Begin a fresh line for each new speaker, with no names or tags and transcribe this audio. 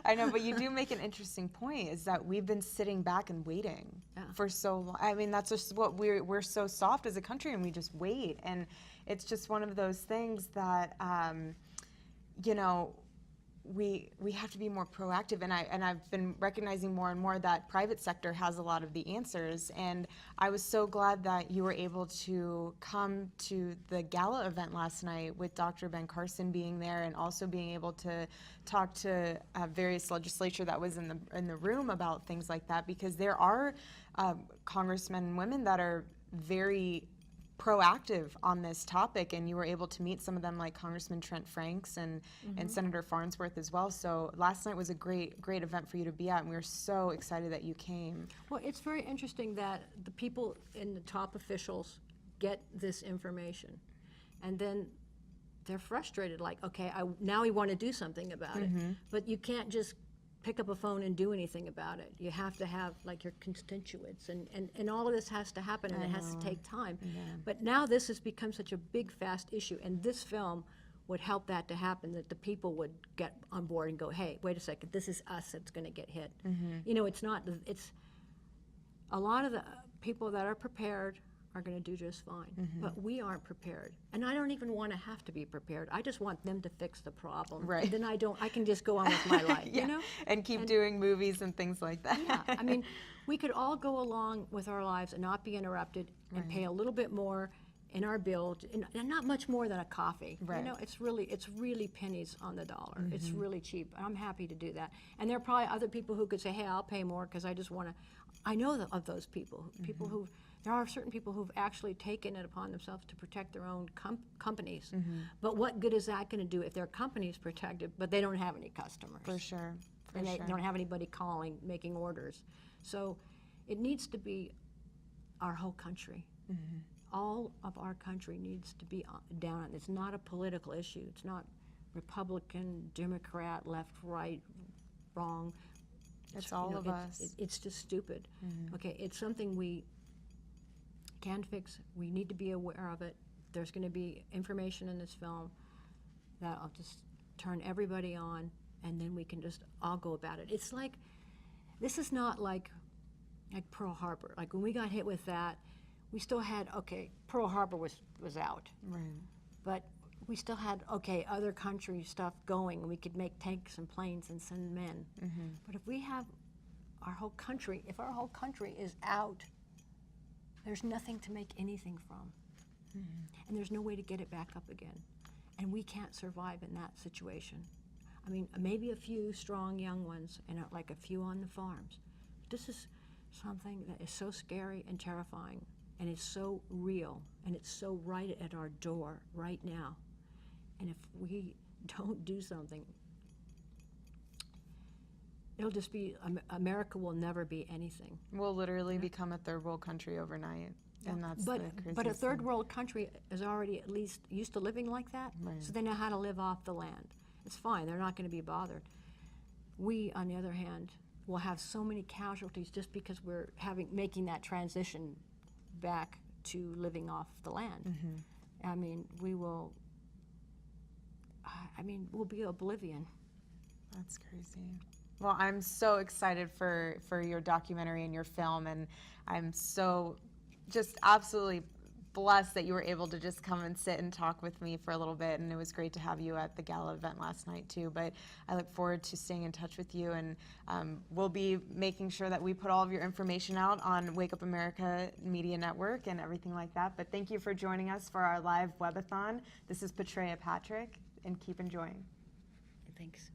I know, but you do make an interesting point, is that we've been sitting back and waiting for so long. I mean, that's just what we're so soft as a country, and we just wait. And it's just one of those things that, you know, we have to be more proactive, and I've been recognizing more and more that private sector has a lot of the answers. And I was so glad that you were able to come to the gala event last night with Dr. Ben Carson being there, and also being able to talk to various legislature that was in the room about things like that, because there are congressmen and women that are very proactive on this topic, and you were able to meet some of them, like Congressman Trent Franks and Senator Farnsworth as well. So last night was a great event for you to be at, and we were so excited that you came.
Well, it's very interesting that the people in the top officials get this information, and then they're frustrated, like, okay, now we want to do something about it, but you can't just pick up a phone and do anything about it. You have to have, like, your constituents, and all of this has to happen, and it has to take time. But now this has become such a big, fast issue, and this film would help that to happen, that the people would get on board and go, hey, wait a second, this is us that's going to get hit. You know, it's not, it's a lot of the people that are prepared are going to do just fine, but we aren't prepared, and I don't even want to have to be prepared. I just want them to fix the problem, and then I can just go on with my life, you know,
and keep doing movies and things like that.
Yeah, I mean, we could all go along with our lives and not be interrupted, and pay a little bit more in our bill, and not much more than a coffee. You know, it's really pennies on the dollar. It's really cheap. I'm happy to do that, and there are probably other people who could say, hey, I'll pay more because I just want to. I know of those people, people who. There are certain people who've actually taken it upon themselves to protect their own companies. But what good is that going to do if their company's protected, but they don't have any customers?
For sure.
And they don't have anybody calling, making orders. So it needs to be our whole country. All of our country needs to be down on it. It's not a political issue. It's not Republican, Democrat, left, right, wrong.
It's all of us.
It's just stupid. Okay, it's something we can fix. We need to be aware of it. There's going to be information in this film that I'll just turn everybody on, and then we can just all go about it. It's like, this is not like Pearl Harbor. Like when we got hit with that, we still had, okay, Pearl Harbor was out. But we still had, okay, other country stuff going, and we could make tanks and planes and send men. But if we have our whole country, if our whole country is out, there's nothing to make anything from. And there's no way to get it back up again. And we can't survive in that situation. I mean, maybe a few strong young ones, and like a few on the farms. This is something that is so scary and terrifying, and it's so real, and it's so right at our door right now. And if we don't do something, it'll just be, America will never be anything.
We'll literally become a third world country overnight. And that's the craziest
But a third
thing.
world country is already at least used to living like that, so they know how to live off the land. It's fine, they're not going to be bothered. We, on the other hand, will have so many casualties just because we're making that transition back to living off the land. I mean, we'll be oblivion.
That's crazy. Well, I'm so excited for your documentary and your film, and I'm so just absolutely blessed that you were able to just come and sit and talk with me for a little bit, and it was great to have you at the gala event last night too. But I look forward to staying in touch with you, and we'll be making sure that we put all of your information out on Wake Up America Media Network and everything like that. But thank you for joining us for our live webathon. This is Patrea Patrick, and keep enjoying.
Thanks.